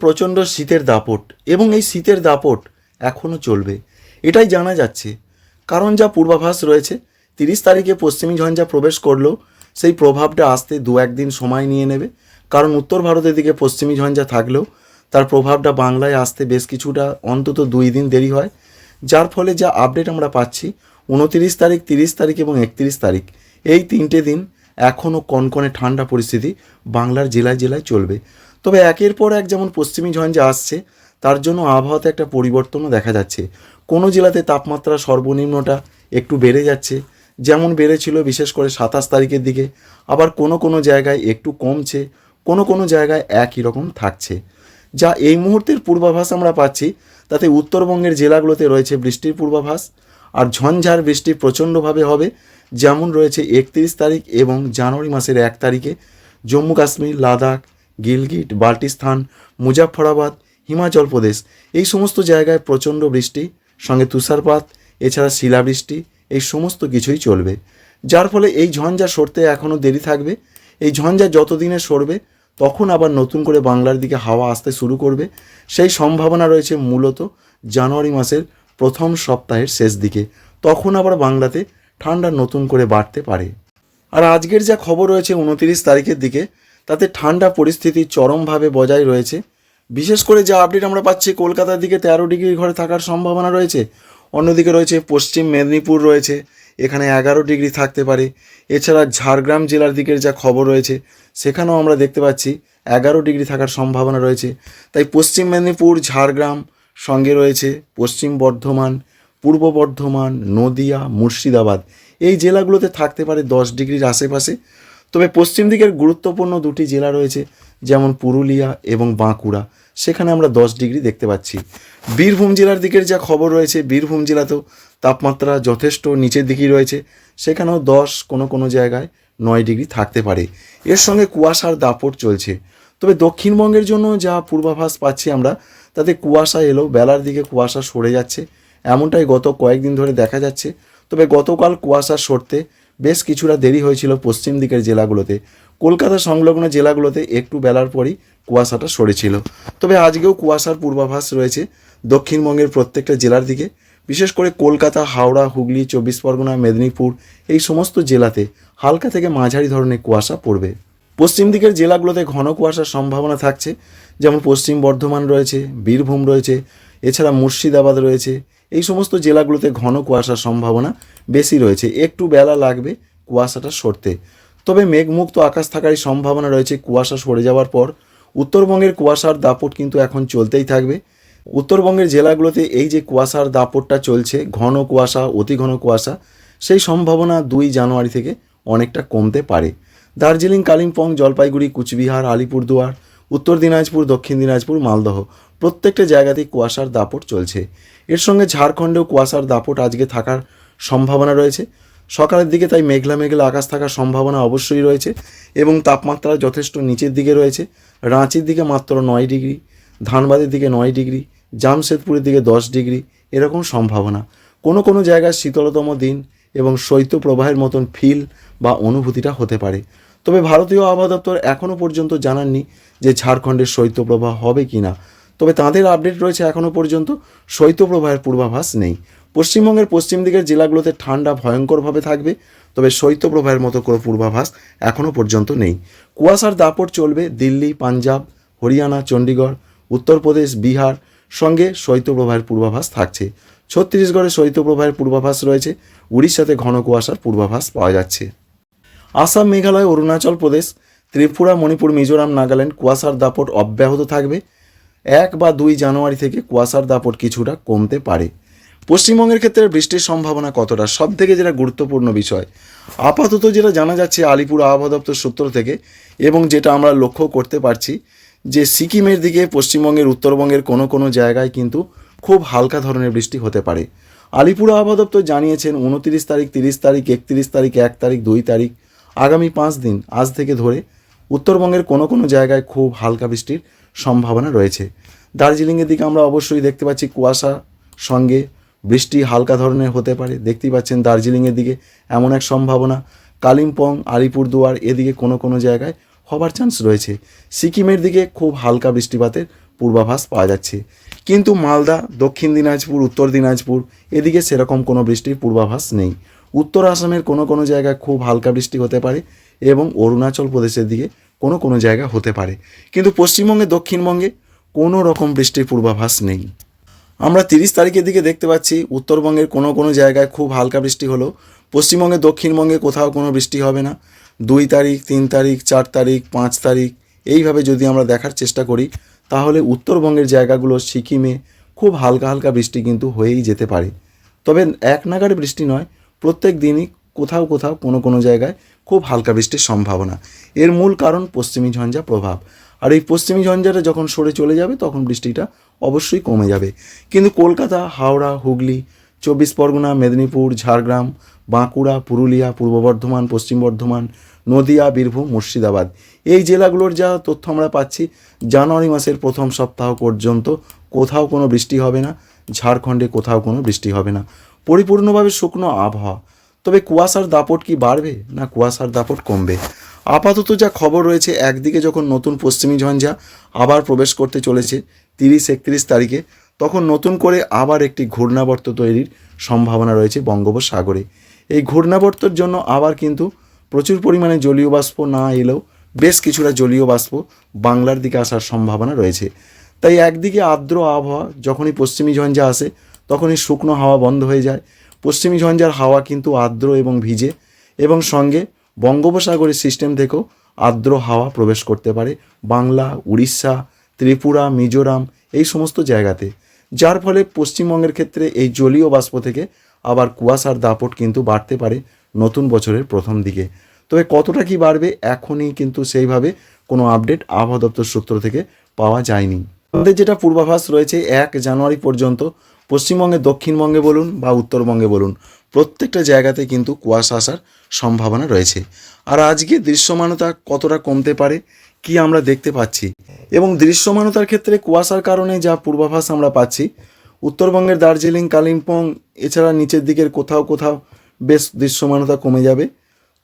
প্রচণ্ড শীতের দাপট এবং এই শীতের দাপট এখনও চলবে এটাই জানা যাচ্ছে। কারণ যা পূর্বাভাস রয়েছে 30 তারিখে পশ্চিমী ঝঞ্ঝা প্রবেশ করলেও সেই প্রভাবটা আসতে 2-1 দিন সময় নিয়ে নেবে। কারণ উত্তর ভারতের দিকে পশ্চিমী ঝঞ্ঝা থাকলেও তার প্রভাবটা বাংলায় আসতে বেশ কিছুটা অন্তত 2 দিন দেরি হয়। যার ফলে যা আপডেট আমরা পাচ্ছি 29 তারিখ, 30 তারিখ এবং 31 তারিখ এই 3টে দিন এখনও কনকনে ঠান্ডা পরিস্থিতি বাংলার জেলায় জেলায় চলবে। তবে একের পর এক যেমন পশ্চিমী ঝঞ্ঝা আসছে তার জন্য আবহাওয়াতে একটা পরিবর্তনও দেখা যাচ্ছে। কোনো জেলাতে তাপমাত্রা সর্বনিম্নটা একটু বেড়ে যাচ্ছে, যেমন বেড়েছিল বিশেষ করে 27 তারিখের দিকে, আবার কোনো কোনো জায়গায় একটু কমছে, কোনো কোনো জায়গায় একই রকম থাকছে। যা এই মুহূর্তের পূর্বাভাস আমরা পাচ্ছি তাতে উত্তরবঙ্গের জেলাগুলোতে রয়েছে বৃষ্টির পূর্বাভাস, আর ঝঞ্ঝার বৃষ্টি প্রচণ্ডভাবে হবে। যেমন রয়েছে 31 তারিখ এবং জানুয়ারি মাসের 1 তারিখে জম্মু কাশ্মীর, লাদাখ, গিলগিট, বাল্টিস্তান, মুজাফফরাবাদ, হিমাচল প্রদেশ এই সমস্ত জায়গায় প্রচণ্ড বৃষ্টি সঙ্গে তুষারপাত, এছাড়া শিলাবৃষ্টি এই সমস্ত কিছুই চলবে। যার ফলে এই ঝঞ্ঝা সরতে এখনও দেরি থাকবে। এই ঝঞ্ঝা যতদিনে সরবে তখন আবার নতুন করে বাংলার দিকে হাওয়া আসতে শুরু করবে। সেই সম্ভাবনা রয়েছে মূলত জানুয়ারি মাসের প্রথম সপ্তাহের শেষ দিকে, তখন আবার বাংলাতে ঠান্ডা নতুন করে বাড়তে পারে। আর আজকের যা খবর রয়েছে 29 তারিখের দিকে তাতে ঠান্ডা পরিস্থিতি চরমভাবে বজায় রয়েছে। বিশেষ করে যা আপডেট আমরা পাচ্ছি কলকাতার দিকে 13 ডিগ্রি ঘরে থাকার সম্ভাবনা রয়েছে। অন্যদিকে রয়েছে পশ্চিম মেদিনীপুর রয়েছে, এখানে 11 ডিগ্রি থাকতে পারে। এছাড়া ঝাড়গ্রাম জেলার দিকের যা খবর রয়েছে সেখানেও আমরা দেখতে পাচ্ছি 11 ডিগ্রি থাকার সম্ভাবনা রয়েছে। তাই পশ্চিম মেদিনীপুর, ঝাড়গ্রাম, সঙ্গে রয়েছে পশ্চিম বর্ধমান, পূর্ব বর্ধমান, নদিয়া, মুর্শিদাবাদ এই জেলাগুলোতে থাকতে পারে 10 ডিগ্রির আশেপাশে। তবে পশ্চিম দিকের গুরুত্বপূর্ণ 2টি জেলা রয়েছে যেমন পুরুলিয়া এবং বাঁকুড়া, সেখানে আমরা 10 ডিগ্রি দেখতে পাচ্ছি। বীরভূম জেলার দিকের যা খবর রয়েছে বীরভূম জেলাতেও তাপমাত্রা যথেষ্ট নিচের দিকেই রয়েছে, সেখানেও 10, কোনো কোনো জায়গায় 9 ডিগ্রি থাকতে পারে। এর সঙ্গে কুয়াশার দাপট চলছে। তবে দক্ষিণবঙ্গের জন্য যা পূর্বাভাস পাচ্ছি আমরা তাতে কুয়াশা এলেও বেলার দিকে কুয়াশা সরে যাচ্ছে, এমনটাই গত কয়েকদিন ধরে দেখা যাচ্ছে। তবে গতকাল কুয়াশা সরতে বেশ কিছুটা দেরি হয়েছিল পশ্চিম দিকের জেলাগুলোতে। কলকাতা সংলগ্ন জেলাগুলোতে একটু বেলার পরই কুয়াশাটা সরেছিল। তবে আজকেও কুয়াশার পূর্বাভাস রয়েছে দক্ষিণবঙ্গের প্রত্যেকটা জেলার দিকে। বিশেষ করে কলকাতা, হাওড়া, হুগলি, 24 পরগনা, মেদিনীপুর এই সমস্ত জেলাতে হালকা থেকে মাঝারি ধরনের কুয়াশা পড়বে। পশ্চিম দিকের জেলাগুলোতে ঘন কুয়াশার সম্ভাবনা থাকছে, যেমন পশ্চিম বর্ধমান রয়েছে, বীরভূম রয়েছে, এছাড়া মুর্শিদাবাদ রয়েছে। এই সমস্ত জেলাগুলোতে ঘন কুয়াশার সম্ভাবনা বেশি রয়েছে, একটু বেলা লাগবে কুয়াশাটা সরতে। তবে মেঘমুক্ত আকাশ থাকারই সম্ভাবনা রয়েছে কুয়াশা সরে যাওয়ার পর। উত্তরবঙ্গের কুয়াশার দাপট কিন্তু এখন চলতেই থাকবে। উত্তরবঙ্গের জেলাগুলোতে এই যে কুয়াশার দাপটটা চলছে, ঘন কুয়াশা, অতি ঘন কুয়াশা, সেই সম্ভাবনা 2 জানুয়ারি থেকে অনেকটা কমতে পারে। দার্জিলিং, কালিম্পং, জলপাইগুড়ি, কুচবিহার, আলিপুরদুয়ার, উত্তর দিনাজপুর, দক্ষিণ দিনাজপুর, মালদহ প্রত্যেকটা জায়গাতেই কুয়াশার দাপট চলছে। এর সঙ্গে ঝাড়খণ্ডেও কুয়াশার দাপট আজকে থাকার সম্ভাবনা রয়েছে সকালের দিকে, তাই মেঘলা মেঘলা আকাশ থাকার সম্ভাবনা অবশ্যই রয়েছে এবং তাপমাত্রা যথেষ্ট নিচের দিকে রয়েছে। রাঁচির দিকে মাত্র 9 ডিগ্রি, ধানবাদের দিকে 9 ডিগ্রি, জামশেদপুরের দিকে 10 ডিগ্রি এরকম সম্ভাবনা। কোনো কোনো জায়গায় শীতলতম দিন এবং শৈত্যপ্রবাহের মতন ফিল বা অনুভূতিটা হতে পারে। তবে ভারতীয় আবহাওয়া দপ্তর এখনও পর্যন্ত জানাননি যে ঝাড়খণ্ডের শৈত্যপ্রবাহ হবে কি না। তবে তাঁদের আপডেট রয়েছে এখনও পর্যন্ত শৈত্যপ্রবাহের পূর্বাভাস নেই। পশ্চিমবঙ্গের পশ্চিম দিকের জেলাগুলোতে ঠান্ডা ভয়ঙ্করভাবে থাকবে, তবে শৈত্যপ্রবাহের মতো কোনো পূর্বাভাস এখনও পর্যন্ত নেই। কুয়াশার দাপট চলবে দিল্লি, পাঞ্জাব, হরিয়ানা, চণ্ডীগড়, উত্তরপ্রদেশ, বিহার, সঙ্গে শৈত্যপ্রবাহের পূর্বাভাস থাকছে। ছত্তিশগড়ে শৈত্যপ্রবাহের পূর্বাভাস রয়েছে, উড়িষ্যাতে ঘন কুয়াশার পূর্বাভাস পাওয়া যাচ্ছে। আসাম, মেঘালয়, অরুণাচল প্রদেশ, ত্রিপুরা, মণিপুর, মিজোরাম, নাগাল্যান্ড কুয়াশার দাপট অব্যাহত থাকবে। 1 বা 2 জানুয়ারি থেকে কুয়াশার দাপট কিছুটা কমতে পারে। পশ্চিমবঙ্গের ক্ষেত্রে বৃষ্টির সম্ভাবনা কতটা, সব থেকে যেটা গুরুত্বপূর্ণ বিষয় আপাতত যেটা জানা যাচ্ছে আলিপুর আবহাওয়া দপ্তর সূত্র থেকে, এবং যেটা আমরা লক্ষ্য করতে পারছি যে সিকিমের দিকে পশ্চিমবঙ্গের উত্তরবঙ্গের কোনো কোনো জায়গায় কিন্তু খুব হালকা ধরনের বৃষ্টি হতে পারে। আলিপুর আবহাওয়া দপ্তর জানিয়েছেন 29 তারিখ, 30 তারিখ, 31 তারিখ, 1 তারিখ, 2 তারিখ আগামী 5 দিন আজ থেকে ধরে উত্তরবঙ্গের কোনো কোনো জায়গায় খুব হালকা বৃষ্টির সম্ভাবনা রয়েছে। দার্জিলিংয়ের দিকে আমরা অবশ্যই দেখতে পাচ্ছি কুয়াশা সঙ্গে বৃষ্টি হালকা ধরনের হতে পারে, দেখতেই পাচ্ছেন দার্জিলিংয়ের দিকে এমন এক সম্ভাবনা। কালিম্পং, আলিপুরদুয়ার এদিকে কোনো কোনো জায়গায় হবার চান্স রয়েছে। সিকিমের দিকে খুব হালকা বৃষ্টিপাতের পূর্বাভাস পাওয়া যাচ্ছে, কিন্তু মালদা, দক্ষিণ দিনাজপুর, উত্তর দিনাজপুর এদিকে সেরকম কোনো বৃষ্টির পূর্বাভাস নেই। উত্তর আসামের কোনো কোনো জায়গায় খুব হালকা বৃষ্টি হতে পারে এবং অরুণাচল প্রদেশের দিকে কোনো কোনো জায়গা হতে পারে, কিন্তু পশ্চিমবঙ্গে, দক্ষিণবঙ্গে কোনো রকম বৃষ্টির পূর্বাভাস নেই। আমরা 30 তারিখের দিকে দেখতে পাচ্ছি উত্তরবঙ্গের কোনো কোনো জায়গায় খুব হালকা বৃষ্টি হলো, পশ্চিমবঙ্গে, দক্ষিণবঙ্গে কোথাও কোনো বৃষ্টি হবে না। 2 তারিখ, 3 তারিখ, 4 তারিখ, 5 তারিখ এইভাবে যদি আমরা দেখার চেষ্টা করি, তাহলে উত্তরবঙ্গের জায়গাগুলো, সিকিমে খুব হালকা হালকা বৃষ্টি কিন্তু হয়েই যেতে পারে। তবে এক নাগাড়ে বৃষ্টি নয়, প্রত্যেক দিনই কোথাও কোথাও কোনো কোনো জায়গায় খুব হালকা বৃষ্টির সম্ভাবনা। এর মূল কারণ পশ্চিমী ঝঞ্ঝা প্রভাব, আর এই পশ্চিমী ঝঞ্ঝাটা যখন সরে চলে যাবে তখন বৃষ্টিটা অবশ্যই কমে যাবে। কিন্তু কলকাতা, হাওড়া, হুগলি, 24 পরগনা, মেদিনীপুর, ঝাড়গ্রাম, বাঁকুড়া, পুরুলিয়া, পূর্ব বর্ধমান, পশ্চিম বর্ধমান, নদিয়া, বীরভূম, মুর্শিদাবাদ এই জেলাগুলোর যা তথ্য আমরা পাচ্ছি, জানুয়ারি মাসের প্রথম সপ্তাহ পর্যন্ত কোথাও কোনো বৃষ্টি হবে না। ঝাড়খণ্ডে কোথাও কোনো বৃষ্টি হবে না, পরিপূর্ণভাবে শুকনো আবহাওয়া। তবে কুয়াশার দাপট কি বাড়বে না কুয়াশার দাপট কমবে? আপাতত যা খবর রয়েছে, একদিকে যখন নতুন পশ্চিমী ঝঞ্ঝা আবার প্রবেশ করতে চলেছে 30-31 তারিখে, তখন নতুন করে আবার একটি ঘূর্ণাবর্ত তৈরির সম্ভাবনা রয়েছে বঙ্গোপসাগরে। এই ঘূর্ণাবর্তের জন্য আবার কিন্তু প্রচুর পরিমাণে জলীয় বাষ্প না এলেও বেশ কিছুটা জলীয় বাষ্প বাংলার দিকে আসার সম্ভাবনা রয়েছে। তাই একদিকে আর্দ্র আবহাওয়া, যখনই পশ্চিমী ঝঞ্ঝা আসে তখনই শুকনো হাওয়া বন্ধ হয়ে যায়। পশ্চিমী ঝঞ্ঝার হাওয়া কিন্তু আর্দ্র এবং ভিজে, এবং সঙ্গে বঙ্গোপসাগরের সিস্টেম থেকেও আর্দ্র হাওয়া প্রবেশ করতে পারে বাংলা, উড়িষ্যা, ত্রিপুরা, মিজোরাম এই সমস্ত জায়গাতে, যার ফলে পশ্চিমবঙ্গের ক্ষেত্রে এই জলীয় বাষ্প থেকে আবার কুয়াশার দাপট কিন্তু বাড়তে পারে নতুন বছরের প্রথম দিকে। তবে কতটা কি বাড়বে এখনই কিন্তু সেইভাবে কোনো আপডেট আবহাওয়া দপ্তর সূত্র থেকে পাওয়া যায়নি। আমাদের যেটা পূর্বাভাস রয়েছে, 1 জানুয়ারি পর্যন্ত পশ্চিমবঙ্গে, দক্ষিণবঙ্গে বলুন বা উত্তরবঙ্গে বলুন, প্রত্যেকটা জায়গাতে কিন্তু কুয়াশা আসার সম্ভাবনা রয়েছে। আর আজকে দৃশ্যমানতা কতটা কমতে পারে কি আমরা দেখতে পাচ্ছি, এবং দৃশ্যমানতার ক্ষেত্রে কুয়াশার কারণে যা পূর্বাভাস আমরা পাচ্ছি, উত্তরবঙ্গের দার্জিলিং, কালিম্পং এছাড়া নিচের দিকের কোথাও কোথাও বেশ দৃশ্যমানতা কমে যাবে।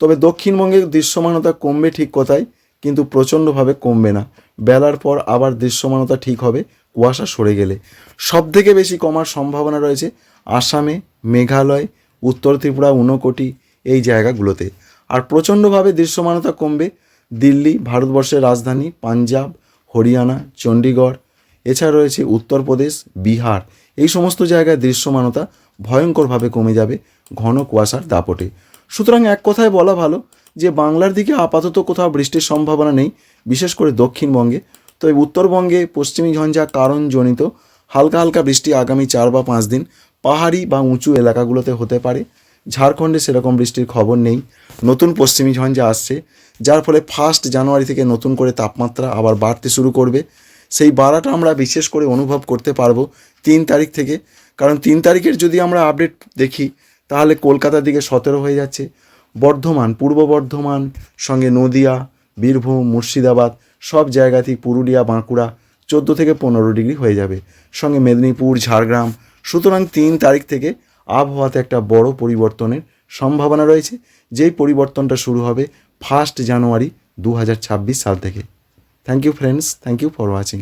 তবে দক্ষিণবঙ্গের দৃশ্যমানতা কমবে ঠিক কথাই, কিন্তু প্রচণ্ডভাবে কমবে না। বেলার পর আবার দৃশ্যমানতা ঠিক হবে কুয়াশা সরে গেলে। সবথেকে বেশি কমার সম্ভাবনা রয়েছে আসামে, মেঘালয়, উত্তর ত্রিপুরা, ঊনকোটি এই জায়গাগুলোতে। আর প্রচণ্ডভাবে দৃশ্যমানতা কমবে দিল্লি, ভারতবর্ষের রাজধানী, পাঞ্জাব, হরিয়ানা, চণ্ডীগড়, এছাড়া রয়েছে উত্তরপ্রদেশ, বিহার এই সমস্ত জায়গায় দৃশ্যমানতা ভয়ঙ্করভাবে কমে যাবে ঘন কুয়াশার দাপটে। সুতরাং এক কথায় বলা ভালো যে বাংলার দিকে আপাতত কোথাও বৃষ্টির সম্ভাবনা নেই, বিশেষ করে দক্ষিণবঙ্গে। তবে উত্তরবঙ্গে পশ্চিমী ঝঞ্ঝা কারণজনিত হালকা হালকা বৃষ্টি আগামী 4 বা 5 দিন পাহাড়ি বা উঁচু এলাকাগুলোতে হতে পারে। ঝাড়খণ্ডে সেরকম বৃষ্টির খবর নেই। নতুন পশ্চিমী ঝঞ্ঝা আসছে, যার ফলে 1 জানুয়ারি থেকে নতুন করে তাপমাত্রা আবার বাড়তে শুরু করবে। সেই বাড়াটা আমরা বিশেষ করে অনুভব করতে পারবো 3 তারিখ থেকে, কারণ 3 তারিখের যদি আমরা আপডেট দেখি তাহলে কলকাতার দিকে 17 হয়ে যাচ্ছে, বর্ধমান, পূর্ব বর্ধমান সঙ্গে নদিয়া, বীরভূম, মুর্শিদাবাদ সব জায়গাতেই, পুরুলিয়া, বাঁকুড়া 14 থেকে 15 ডিগ্রি হয়ে যাবে, সঙ্গে মেদিনীপুর, ঝাড়গ্রাম। সুতরাং 3 তারিখ থেকে আবহাওয়াতে একটা বড় পরিবর্তনের সম্ভাবনা রয়েছে, যেই পরিবর্তনটা শুরু হবে 1 জানুয়ারি 2026 সাল থেকে। Thank you friends, thank you for watching.